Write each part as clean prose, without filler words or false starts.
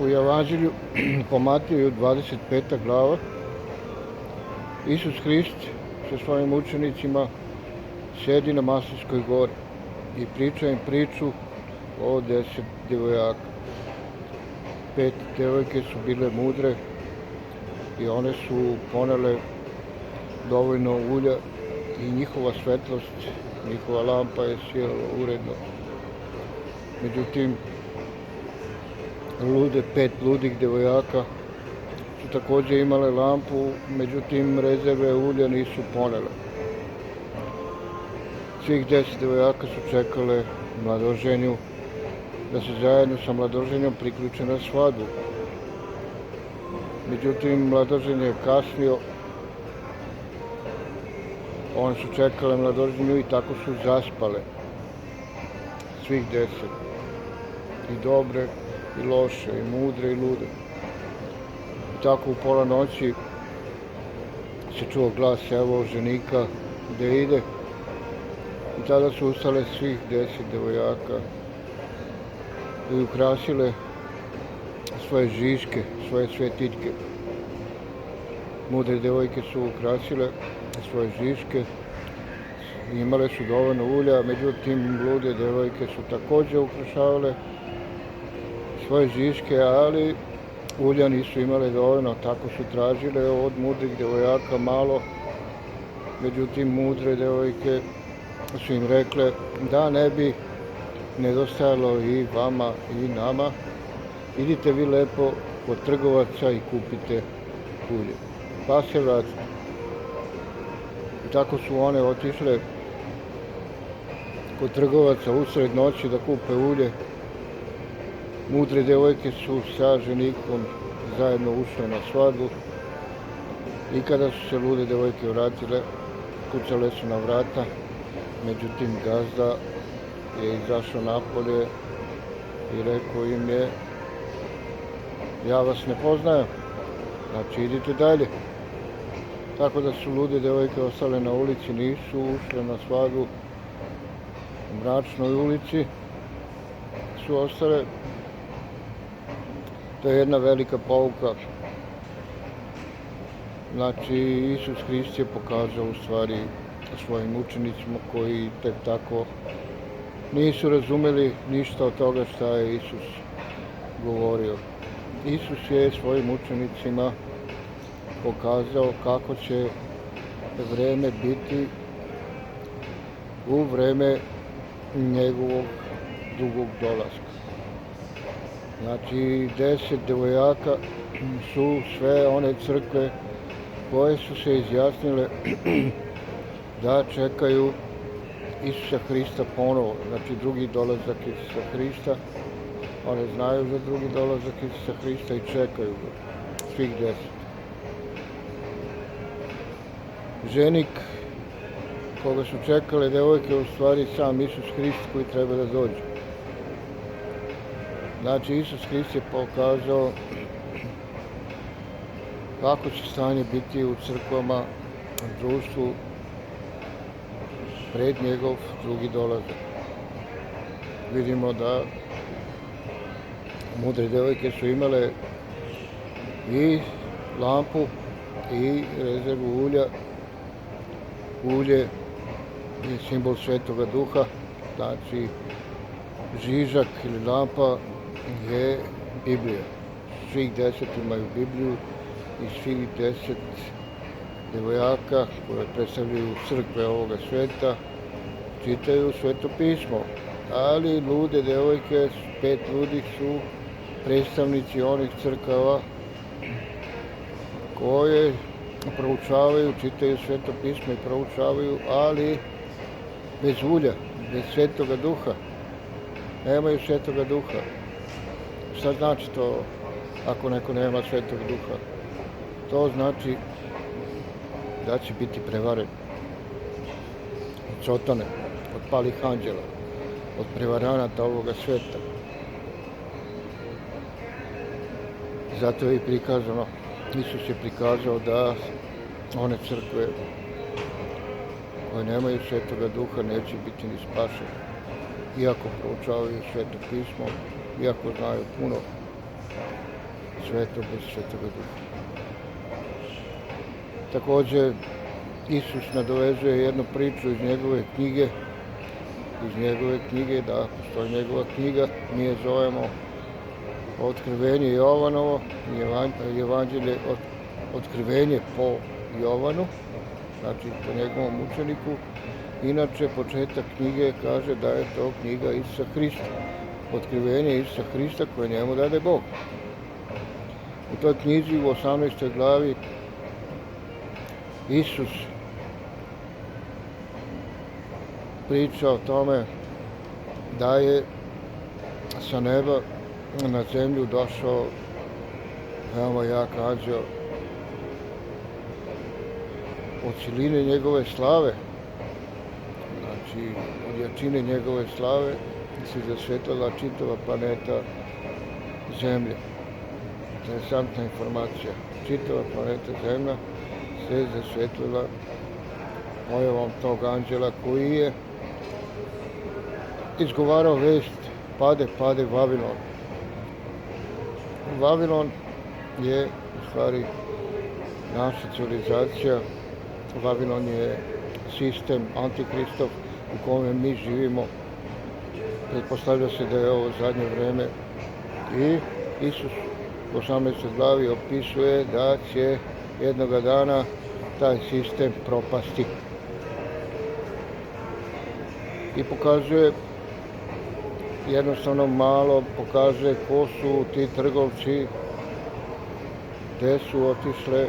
U Evanđelju po Mateju 25. glava Isus Hrist sa svojim učenicima sedi na Maslinskoj gori i priča im priču o 10 djevojaka. 5 djevojke su bile mudre i one su ponele dovoljno ulja i njihova svetlost, njihova lampa je sjela uredno. Međutim, 5 ludih djevojaka su također imale lampu, međutim rezerve ulja nisu ponele. Svih 10 djevojaka su čekale mladoženju, da se zajedno sa mladoženjom priključe na svadbu. Međutim, mladoženje je kasnio, one su čekale mladoženju i tako su zaspale. Svih 10. I dobre, i loše, i mudre, i lude. I tako u pola noći se čuo glas evo ženika gdje ide. I tada su ustale svih 10 djevojaka i ukrasile svoje žiške, svoje svetiljke. Mudre djevojke su ukrasile svoje žiške, imale su dovoljno ulja, međutim lude djevojke su također ukrašavale svoje žiške, ali ulja nisu imale dovoljno, tako su tražile od mudrih djevojaka malo. Međutim, mudre djevojke su im rekle da ne bi nedostajalo i vama i nama, idite vi lepo kod trgovaca i kupite ulje, pa se vratite. I tako su one otišle kod trgovaca usred noći da kupe ulje. Mudre djevojke su sa ženikom zajedno ušle na svadbu i kada su se lude djevojke vratile, kucale su na vrata, međutim gazda je izašao napolje i rekao im je ja vas ne poznajem, znači idite dalje. Tako da su lude djevojke ostale na ulici, nisu ušle na svadbu, u mračnoj ulici su ostale. To je jedna velika pouka. Znači, Isus Hrist je pokazao u stvari svojim učenicima koji tek tako nisu razumeli ništa od toga šta je Isus govorio. Isus je svojim učenicima pokazao kako će vrijeme biti u vrijeme njegovog drugog dolaska. Znači, 10 djevojaka su sve one crkve koje su se izjasnile da čekaju Isusa Hrista ponovo, znači drugi dolazak Isusa Hrista. One znaju za drugi dolazak Isusa Hrista i čekaju ga, svih 10. Ženik koga su čekale djevojke u stvari sam Isus Hrist koji treba da dođe. Znači, Isus Hrist je pokazao kako će stanje biti u crkvama, u društvu, pred njegov drugi dolazak. Vidimo da mudre djevojke su imale i lampu i rezervu ulja. Ulje je simbol Svetoga Duha, znači žižak ili lampa je Biblija. Svih 10 imaju Bibliju i svih 10 djevojaka koje predstavljaju crkve ovoga sveta čitaju Sveto pismo. Ali lude djevojke, 5 ludih su predstavnici onih crkava koje proučavaju, čitaju Sveto pismo i proučavaju, ali bez ulja, bez Svetoga Duha. Nemaju Svetoga Duha. Šta znači to ako neko nema Svetog Duha? To znači da će biti prevaren od sotone, od palih anđela, od prevaranata ovoga sveta. Zato je i prikazano, Isus je prikazao da one crkve koje nemaju Svetoga Duha neće biti ni spašene. Iako proučavaju Sveto pismo, iako znaju puno Svetog i Svetoga Duha. Također, Isus nadovezuje jednu priču iz njegove knjige, da postoji njegova knjiga, mi je zovemo Otkrivenje Jovanovo, Evanđelje Otkrivenje po Jovanu, znači po njegovom učeniku. Inače, početak knjige kaže da je to knjiga Isusa Hrista, Otkrivenje Isusa Hrista koje njemu dade Bog. U toj knjizi u 18. glavi Isus priča o tome da je sa neba na zemlju došao veoma jak anđeo. Od siline njegove slave, znači od jačine njegove slave, se zasvetila čitava planeta Zemlja. Interesantna informacija. Čitava planeta Zemlja se zasvetila pojavom tog anđela koji je izgovarao vest pade Vavilon. Vavilon je u stvari naša civilizacija. Vavilon je sistem antikristov u kome mi živimo. Pretpostavlja se da je ovo zadnje vreme i Isus u 18. glavi opisuje da će jednoga dana taj sistem propasti. I pokazuje, jednostavno malo pokazuje ko su ti trgovci, gde su otišle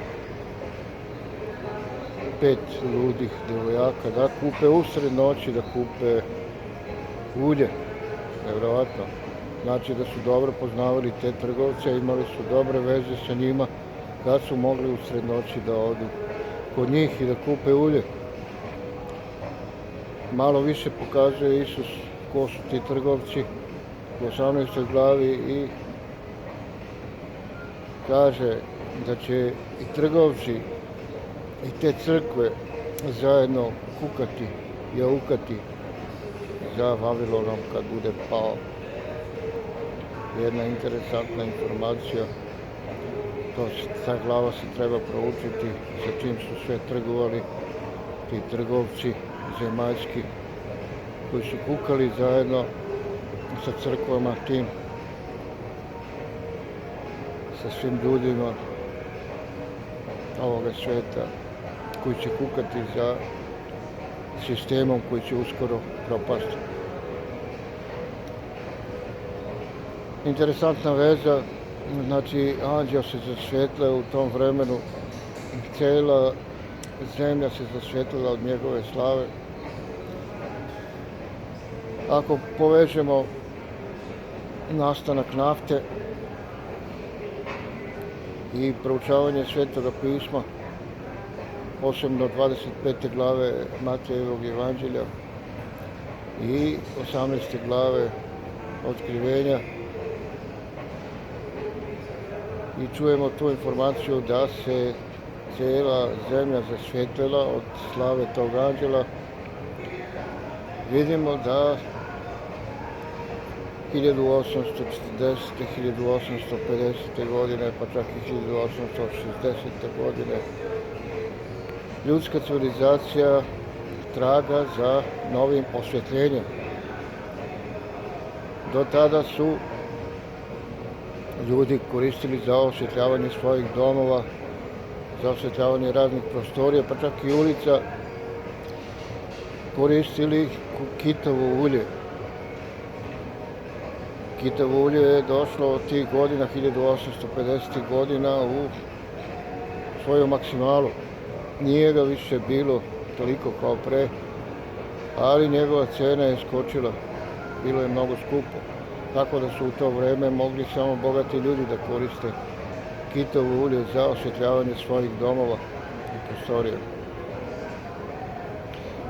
5 ludih devojaka da kupe usred noći, da kupe ulje. Nevjerovatno. Znači da su dobro poznavali te trgovce, imali su dobre veze sa njima, kad su mogli usred noći da odu kod njih i da kupe ulje. Malo više pokazuje Isus ko su ti trgovci u 18. glavi i kaže da će i trgovci i te crkve zajedno kukati, jaukati za Vavilonom kad bude pao. Jedna interesantna informacija. Ta glava se treba proučiti sa čim su sve trgovali ti trgovci zemaljski koji su kukali zajedno sa crkvama tim, sa svim ljudima ovoga sveta koji će kukati za sistemom koji će uskoro propasti. Interesantna veza, znači anđeo se zasvetla u tom vremenu, cijela zemlja se zasvetila od njegove slave. Ako povežemo nastanak nafte i proučavanje Svetoga pisma, posebno 25. glave Matejevog evanđelja i 18. glave Otkrivenja, i čujemo tu informaciju da se cijela zemlja zasvetila od slave tog anđela, vidimo da 1840. 1850. godine, pa čak i 1860. godine, ljudska civilizacija traga za novim osvjetljenjem. Do tada su ljudi koristili za osvjetljavanje svojih domova, za osvjetljavanje raznih prostorija, pa čak i ulica, koristili kitovo ulje. Kitovo ulje je došlo od tih godina, 1850. godina, u svoju maksimalu. Nije ga više bilo toliko kao pre, ali njegova cena je skočila, bilo je mnogo skupo. Tako da su u to vreme mogli samo bogati ljudi da koriste kitovo ulje za osvjetljavanje svojih domova i prostorija.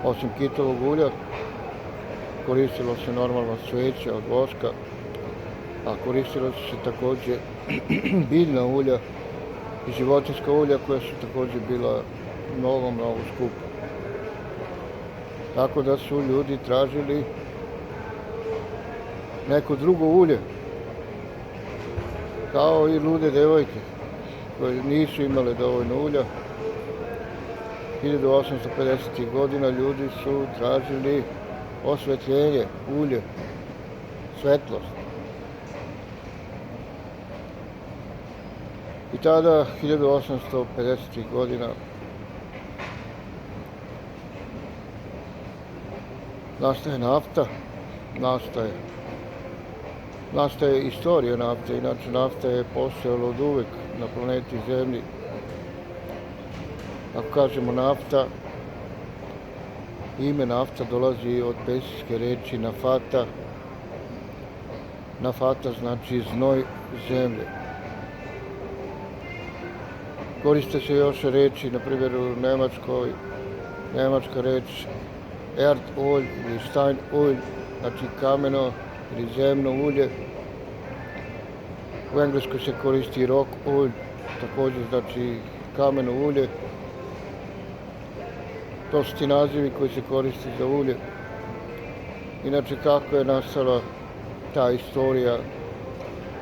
Osim kitovog ulja, koristilo se normalno cveće od voska, a koristilo se također biljna ulja i životinjska ulja koja su također bila mnogo skupa. Tako da su ljudi tražili neko drugo ulje kao i lude devojke koje nisu imale dovoljno ulja. 1850. godina ljudi su tražili osvetljenje, ulje, svetlost. I tada, 1850. godina, nastaje nafta, nastaje istorija nafte, inače nafta je postojala od uvek na planeti Zemlji. Ako kažemo nafta, ime nafta dolazi od persijske reči nafata. Nafata znači znoj zemlje. Koriste se još reči, na primjer u Nemačkoj, nemačka reč Erdöl ili Steinöl, znači kameno ili zemno ulje. U Engleskoj se koristi Rocköl, također znači kameno ulje. To su ti nazivi koji se koriste za ulje. Inače, kako je nastala ta istorija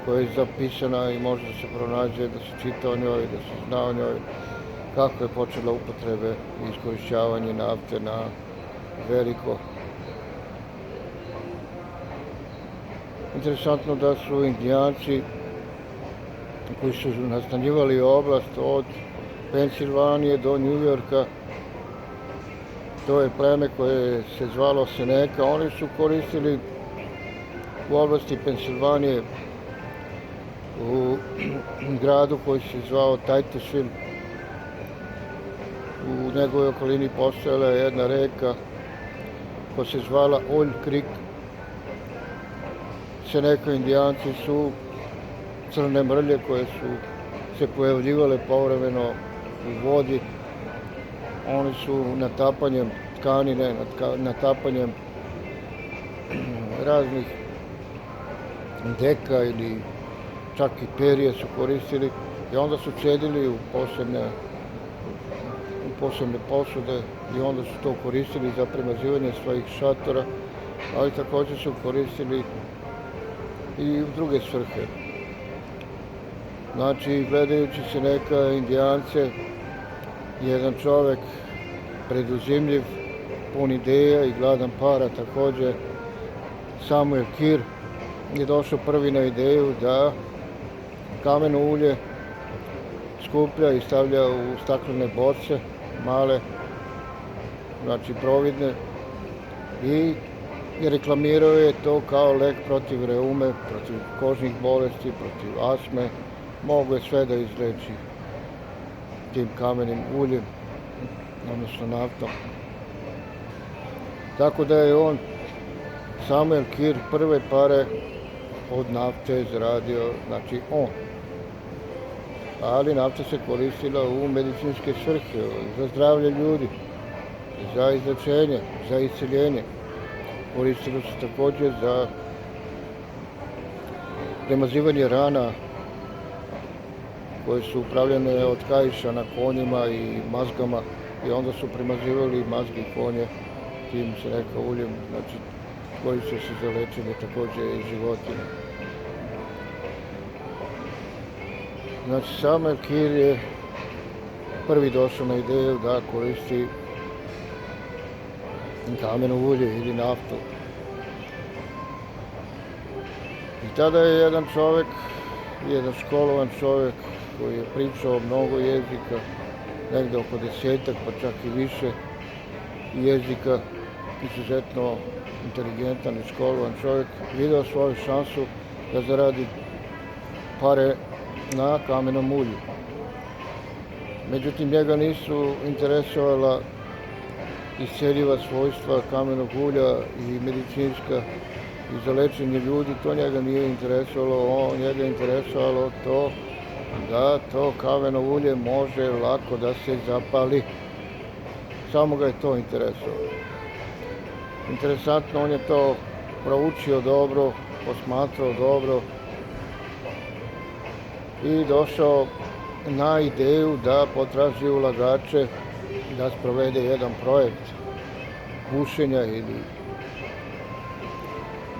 koja je zapisana i može da se pronađe, da se čita o njoj, da se zna o njoj, kako je počela upotrebe i iskorišćavanje nafte na veliko. Interesantno da su Indijanci koji su nastanjivali oblast od Pensilvanije do Njujorka, to je pleme koje se zvalo Seneka, oni su koristili u oblasti Pensilvanije u gradu koji se zvao Titusville. U njegovoj okolini postojala je jedna reka koja se zvala Oil Creek. Seneka Indijanci su crne mrlje koje su se pojavljivale povremeno u vodi. Oni su natapanjem tkanine, natapanjem raznih deka ili čak i perje su koristili i onda su cedili u posebne posude i onda su to koristili za premazivanje svojih šatora, ali također su koristili i u druge svrhe. Znači, gledajući se neka Indijance, jedan čovjek preduzimljiv, pun ideja i gladan para također, Samuel Kir, je došao prvi na ideju da kameno ulje skuplja i stavlja u staklene boce, male, znači providne, i reklamirao je to kao lek protiv reume, protiv kožnih bolesti, protiv astme, mogu je sve da izleči tim kamenim uljem, odnosno naftom. Tako da je on, Samuel Kir, prve pare od nafte zaradio, znači on. Ali nafta se koristila u medicinske svrhe, za zdravlje ljudi, za izlečenje, za isceljenje. Koristilo se također za premazivanje rana koje su upravljene od kaiša na konjima i mazgama, i onda su premazivali mazge i konje tim se neka uljem, znači koristio se za lečenje također i životinja. Znači, Samuel Kir je prvi došao na ideju da koristi kameno ulje ili naftu. I tada je jedan čovjek, jedan školovan čovjek koji je pričao mnogo jezika, negdje oko 10-ak, pa čak i više jezika, izuzetno inteligentan i školovan čovjek, video svoju šansu da zaradi pare na kamenom ulju. Međutim, njega nisu interesovala isceljiva svojstva kamenog ulja i medicinska i za lečenje ljudi, to njega nije interesovalo, njega je interesovalo to da to kameno ulje može lako da se zapali. Samo ga je to interesovalo. Interesantno, on je to proučio dobro, posmatrao dobro i došao na ideju da potraži ulagače da sprovede jedan projekt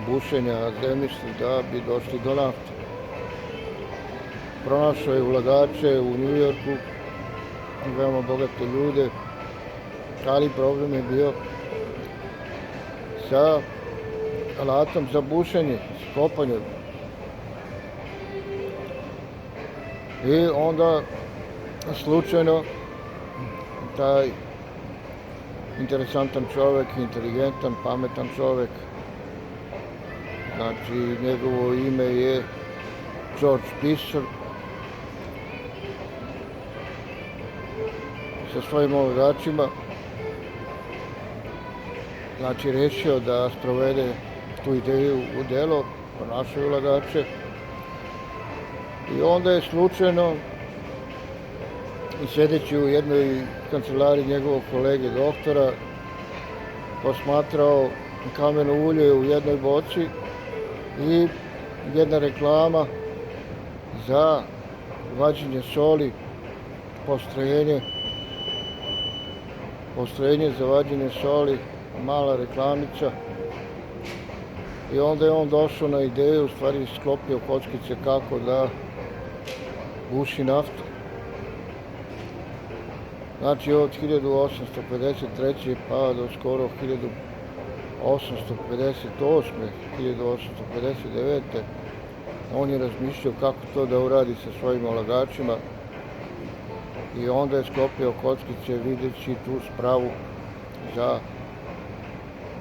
bušenja zemljišta da bi došli do nafte. pronašao je ulagače u New Yorku, veoma bogate ljude, ali problem je bio sa alatom za bušenje, s kopanjem. I onda slučajno taj interesantan čovjek, inteligentan, pametan čovjek, znači njegovo ime je George Bisser, sa svojim ulagačima, znači rešio da sprovede tu ideju u delo, pronašao ulagače i onda je slučajno i sjedeći u jednoj kancelariji njegovog kolege doktora posmatrao kameno ulje u jednoj boci i jedna reklama za vađenje soli, postrojenje za vađenje soli, mala reklamica. I onda je on došao na ideju, u stvari sklopio kockice kako da buši naftu. Znači od 1853. pa do skoro 1858. 1859. on je razmišljao kako to da uradi sa svojim ulagačima i onda je sklopio kockice videći tu spravu za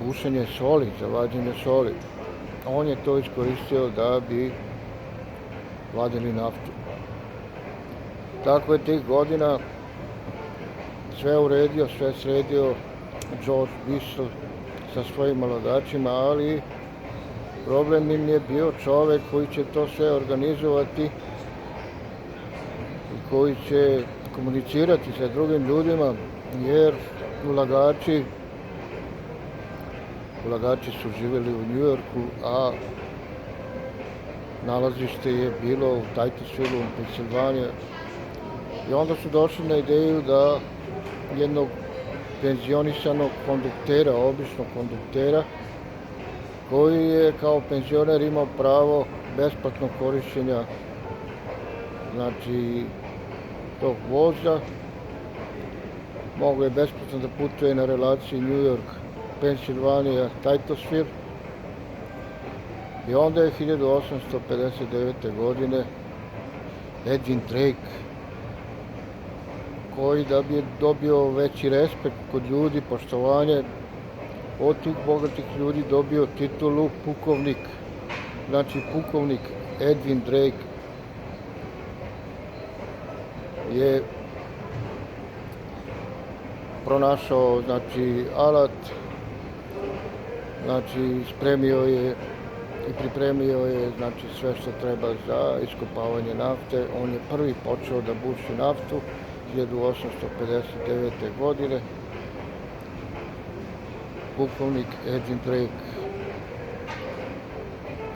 bušenje soli, za vađenje soli. On je to iskoristio da bi vadili naftu. Tako je tih godina sve uredio, sve sredio George Bisser sa svojim ulagačima, ali problem im je bio čovjek koji će to sve organizovati i koji će komunicirati sa drugim ljudima, jer ulagači su živjeli u New Yorku, a nalazište je bilo u Titusville, u Pensilvaniji. I onda su došli na ideju da jednog penzionisanog konduktera, običnog konduktera, koji je kao penzioner imao pravo besplatnog korištenja, znači, tog voza, mogao je besplatno da putuje na relaciji New York, Pensilvanija, Titusville. I onda je 1859. godine Edwin Drake, koji da bi dobio veći respekt kod ljudi, poštovanje od tih bogatih ljudi, dobio titulu pukovnik. Znači pukovnik Edwin Drake je pronašao, znači, alat, znači spremio je i pripremio je, znači, sve što treba za iskopavanje nafte. On je prvi počeo da buši naftu 1859. godine. Pukovnik Edwin Drake.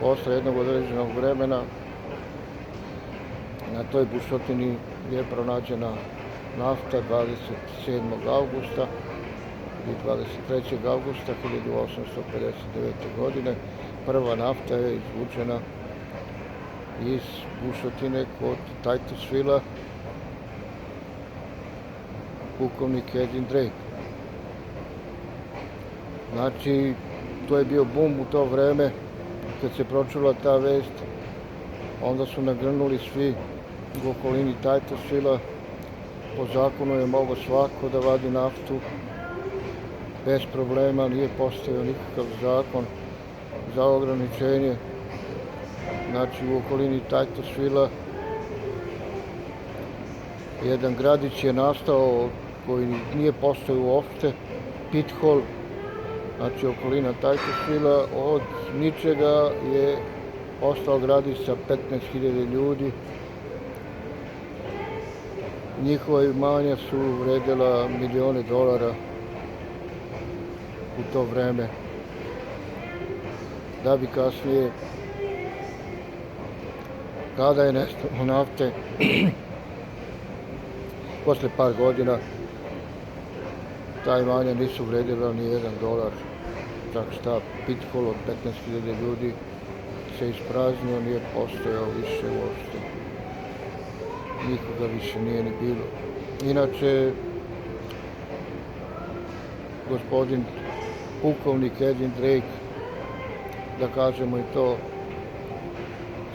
Posle jednog određenog vremena na toj bušotini je pronađena nafta 27. augusta i 23. augusta 1859. godine. Prva nafta je izvučena iz bušotine kod Titusvilla, pukovnik Edwin Drake. Znači, to je bio bum u to vreme. Kad se pročula ta vest, onda su nagrnuli svi u okolini Titusvilla. Po zakonu je mogao svako da vadi naftu bez problema, nije postojao nikakav zakon za ograničenje. Znači, u okolini Titusvilla jedan gradić je nastao koji nije postojao uopšte, Pit Hall, znači okolina Titusvilla. Od ničega je ostao gradić sa 15.000 ljudi. Njihova imanja su vredila milione dolara u to vreme, da bi kasnije, kada je nestalo nafte, posle par godina, ta imanja nisu vredila ni $1. Čak šta, Pit Hall od 15.000 ljudi se ispraznio, nije postojao više uopšte. nikoga više nije ni bilo. Inače, gospodin pukovnik Edwin Drake, da kažemo i to,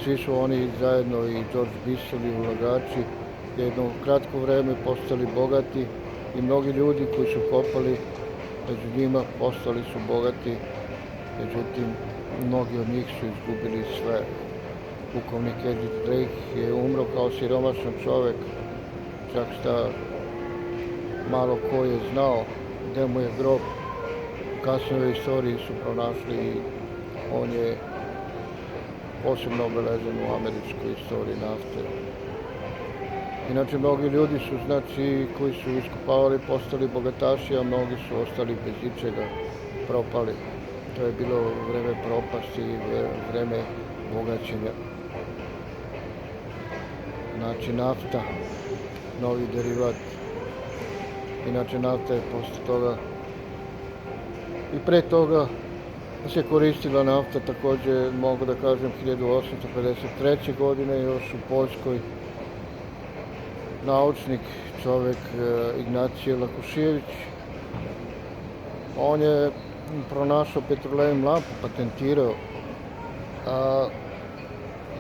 svi su oni zajedno i George Bissell i ulagači jedno kratko vreme postali bogati i mnogi ljudi koji su kopali među njima postali su bogati, međutim mnogi od njih su izgubili sve. Pukovnik Edwin Drake je umro kao siromašan čovjek, čak šta malo ko je znao gdje mu je grob. Kasnije u istoriji su pronašli i on je posebno obeležen u američkoj istoriji nafte. Inače, mnogi ljudi su, znači, koji su iskopavali, postali bogataši, a mnogi su ostali bez ičega, propali. To je bilo vreme propasti i vreme bogaćenja. Znači, nafta, novi derivat. Inače, nafta je posle toga i pre toga se koristila nafta, također mogu da kažem 1853. godine još u Poljskoj. Naučnik, čovjek Ignacije Lakušijević, on je pronašao petrolejum lampu, patentirao, a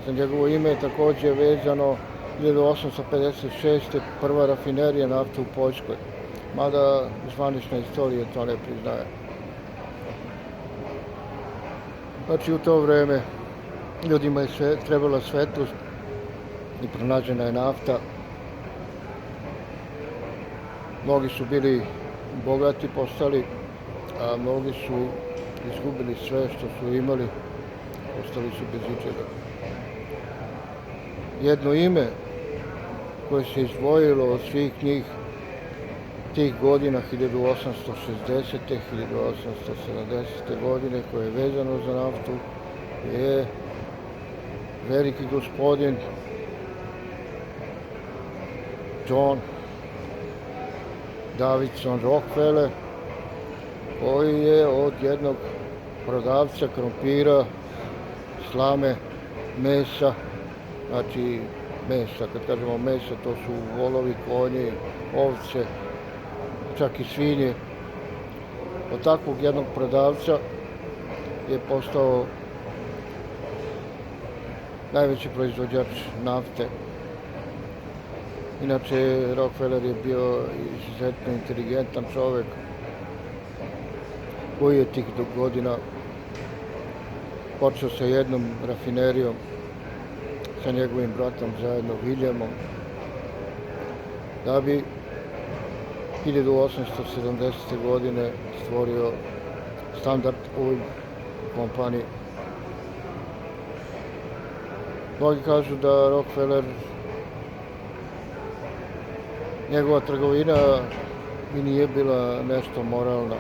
za njegovo ime je također vezano 1856. prva rafinerija nafte u Poljskoj, mada zvanična istorija to ne priznaje. Znači, u to vreme ljudima je trebala svetlost i pronađena je nafta. Mnogi su bili bogati postali, a mnogi su izgubili sve što su imali, ostali su bez ičega. Jedno ime koje se izdvojilo od svih njih tih godina 1860. 1870. godine, koje je vezano za naftu, je veliki gospodin John Davidson Rockefeller, koji je od jednog prodavca krompira, slame, mesa, znači mesa, kad kažemo mesa, to su volovi, konji, ovce, čak i svinje. Od takvog jednog prodavca je postao najveći proizvođač nafte. Inače, Rockefeller je bio izuzetno inteligentan čovjek koji je tih godina počeo sa jednom rafinerijom sa njegovim bratom zajedno Williamom, da bi 1870. godine stvorio Standard Oil kompaniju. Mnogi kažu da Rockefeller, njegova trgovina i nije bila nešto moralna.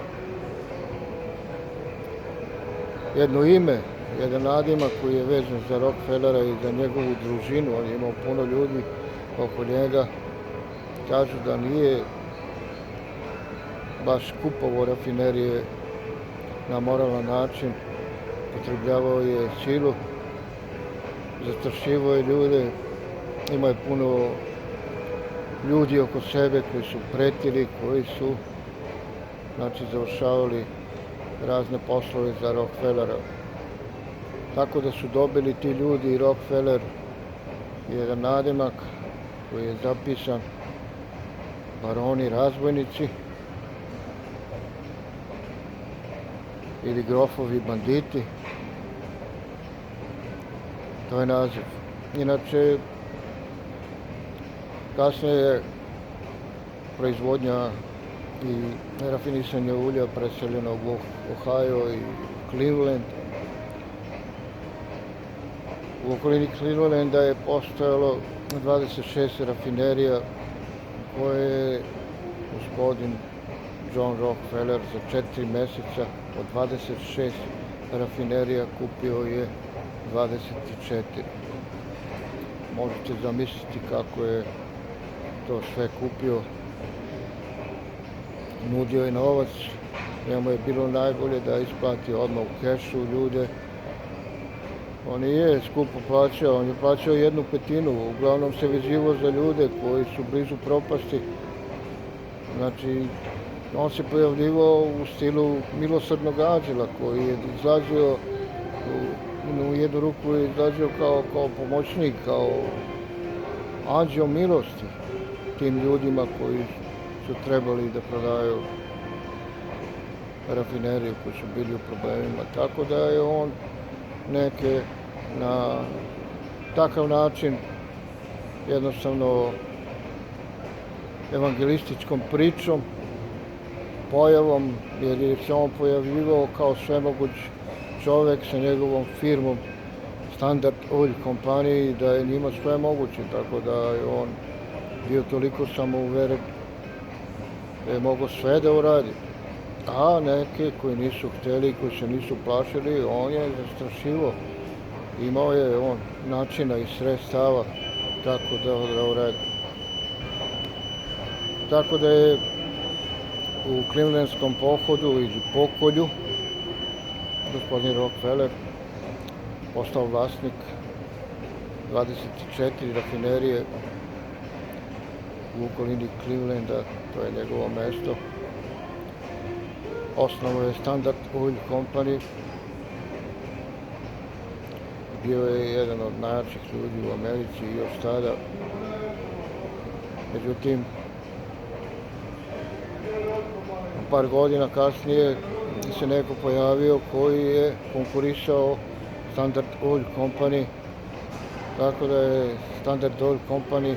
Jedno ime, jedan nadimak koji je vezan za Rockefellera i za njegovu družinu, on je imao puno ljudi oko njega, kažu da nije baš kupovao rafinerije na moralan način, upotrebljavao je silu, zastrašivao je ljude, imao je puno ljudi oko sebe koji su pretili, koji su, znači, završavali razne poslove za Rockefellera. Tako da su dobili ti ljudi i Rockefeller jedan nadimak koji je zapisan baroni razbojnici ili grofovi banditi. To je naziv. Inače, kasnije je proizvodnja i rafinisanje ulja preseljeno u Ohio i Cleveland. U okolini Clevelanda je postojalo 26 rafinerija koje je gospodin John Rockefeller za 4 mjeseca od 26 rafinerija kupio je 24. Možete zamisliti kako je to sve kupio. Nudio je novac, njemu je bilo najbolje da isplati odmah u kešu ljude. On je skupo plaćao, on je plaćao 1/5, uglavnom se vezivao za ljude koji su blizu propasti. Znači, on se pojavljivao u stilu milosrdnog anđela koji je izlazio, u jednu ruku je izlazio kao pomoćnik, kao anđeo milosti tim ljudima koji su trebali da prodaju rafineriju, koji su bili u problemima. Tako da je on neke na takav način jednostavno evangelističkom pričom, pojavom, jer je se on pojavljivao kao svemoguć čovjek sa njegovom firmom Standard Oil kompaniji, da je njima sve moguće, tako da je on bio toliko samouveren da je mogao sve da uradi. A neke koji nisu htjeli, koji se nisu plašili, on je zastrašivo. Imao je on načina i sredstava kako da uradi. Tako da je u Clevelandskom pohodu ili pokolju gospodin Rockefeller postao vlasnik 24 rafinerije u okolini Clevelanda, to je njegovo mesto. Osnovao je Standard Oil Company. Bio je jedan od najjačih ljudi u Americi još tada. Međutim, par godina kasnije se neko pojavio koji je konkurisao Standard Oil Company, tako da je Standard Oil Company,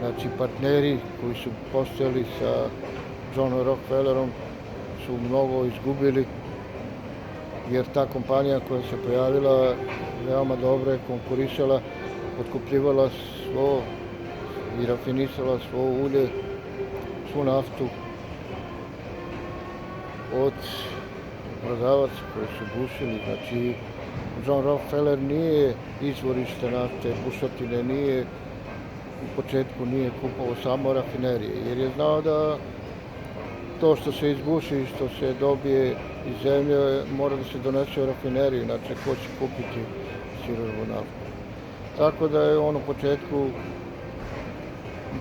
znači partneri koji su postojali sa Johnom Rockefellerom, su mnogo izgubili, jer ta kompanija koja se pojavila veoma dobro je konkurisala, otkupljivala svo i rafinisala svo ulje, svu naftu od prodavaca koji su bušili. Znači, John Rockefeller nije izvorište nafte, bušotine, nije u početku nije kupovao samo rafinerije, jer je znao da to što se izbuši i što se dobije iz zemlje mora da se donese u rafineriju, inače ko će kupiti sirovu naftu. Tako da je on u početku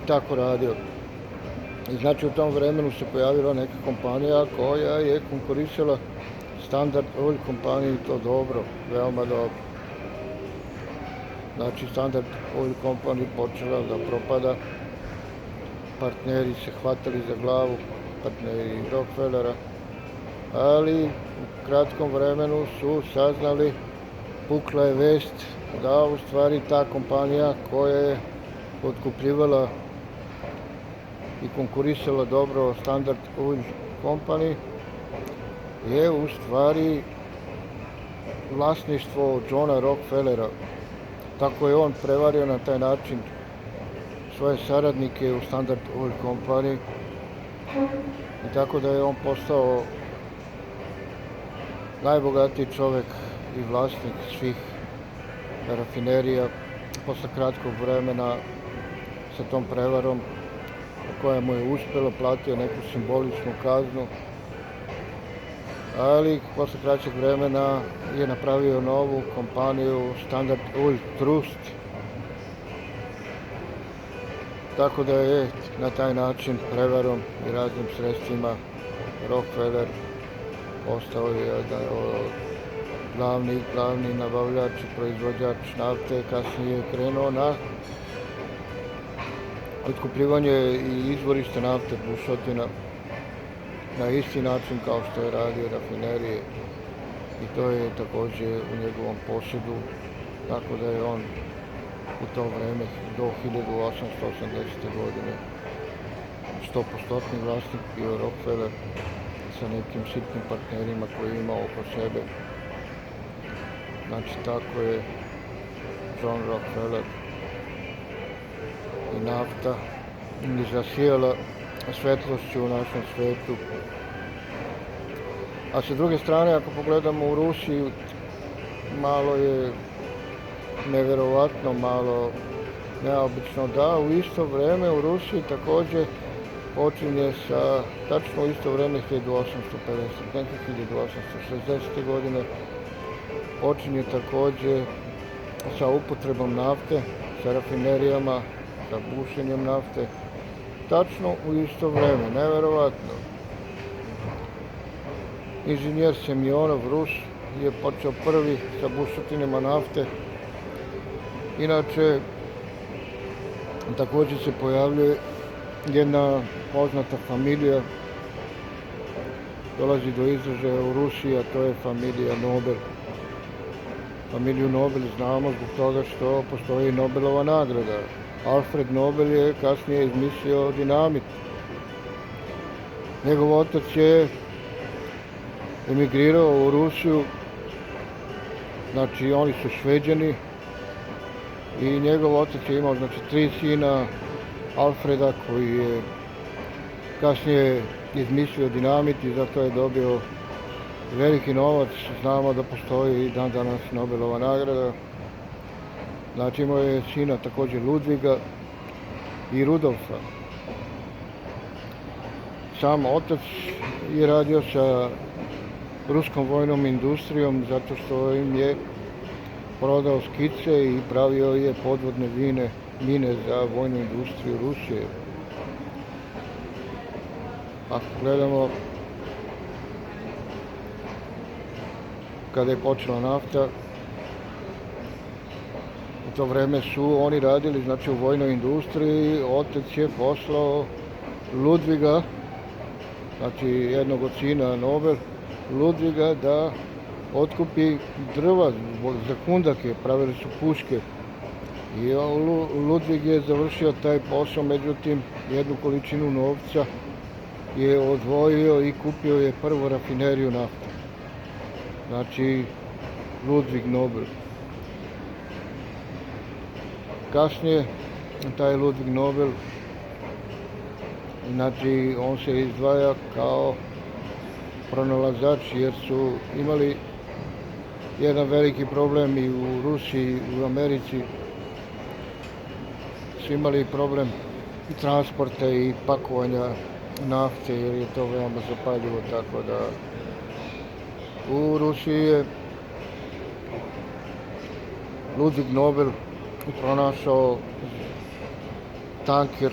tako radio. I znači u tom vremenu se pojavila neka kompanija koja je konkurisala Standard Oil kompaniji, to dobro, veoma dobro. Znači Standard Oil Company počela da propada, partneri se hvatali za glavu, partneri Rockefellera, ali u kratkom vremenu su saznali, pukla je vest da u stvari ta kompanija koja je otkupljivala i konkurisala dobro Standard Oil Company je u stvari vlasništvo Johna Rockefellera. Tako je on prevario na taj način svoje saradnike u Standard Oil Company i tako da je on postao najbogatiji čovjek i vlasnik svih rafinerija posle kratkog vremena sa tom prevarom koja mu je uspjela, platio neku simboličnu kaznu, ali posle kraćeg vremena je napravio novu kompaniju Standard Oil Trust. Tako da je na taj način prevarom i raznim sredstvima Rockefeller postao jedan glavni nabavljač i proizvođač nafte. Kasnije je krenuo na otkupljivanje i izvorište nafte, bušotina, na isti način kao što je radio rafinerije, i to je također u njegovom posjedu, tako da je on u to vreme do 1880. godine 100% vlasnik bio Rockefeller sa nekim sitnim partnerima koje je imao oko sebe. Znači tako je John Rockefeller i nafta zasijala svetlošću u našem svetu. A sa druge strane, ako pogledamo u Rusiju, malo je neverovatno, malo neobično da u isto vrijeme u Rusiji također počinje sa, tačno u isto vrijeme 1850, neke 1860. godine, počinje također sa upotrebom nafte, sa rafinerijama, sa bušenjem nafte, tačno u isto vrijeme, nevjerovatno. Inženjer Semjonov, Rus, je počeo prvi sa bušotinama nafte. Inače, također se pojavljuje jedna poznata familija, dolazi do izražaja u Rusiji, a to je familija Nobel. Familiju Nobel znamo zbog toga što postoji Nobelova nagrada. Alfred Nobel je kasnije izmislio dinamit. Njegov otac je emigrirao u Rusiju, znači oni su Šveđani, i njegov otac je imao znači 3 sina Alfreda koji je kasnije izmislio dinamit i zato je dobio veliki novac. Znamo da postoji i dan danas Nobelova nagrada. Znači imao je sina također Ludviga i Rudolfa. Sam otac je radio sa ruskom vojnom industrijom zato što im je prodao skice i pravio je podvodne mine za vojnu industriju Rusije. Ako gledamo kada je počela nafta, u to vrijeme su oni radili znači u vojnoj industriji. Otac je poslao Ludviga, znači jednog od sina Nobel, Ludviga da otkupi drva za kundake, pravili su puške. I Ludvig je završio taj posao, međutim jednu količinu novca je odvojio i kupio je prvu rafineriju nafte. Znači Ludvig Nobel. Kasnije taj Ludvig Nobel, znači on se izdvaja kao pronalazač jer su imali jedan veliki problem i u Rusiji i u Americi. Su imali problem i transporta i pakovanja nafte jer je to veoma zapaljivo, tako da u Rusiji je Ludvig Nobel pronašao tanker,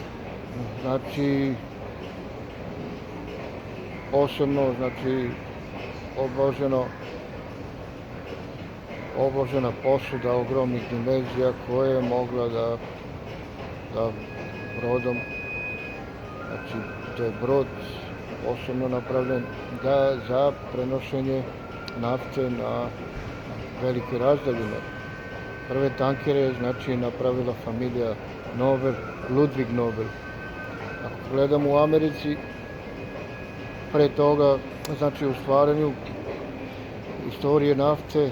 znači posebno znači obložena posuda ogromnih dimenzija koja je mogla da brodom, znači to je brod posebno napravljen za prenošenje nafte na velike razdaljine. Prve tankere znači napravila familija Nobel, Ludvig Nobel. Ako gledamo u Americi, pre toga, znači u stvaranju istorije nafte,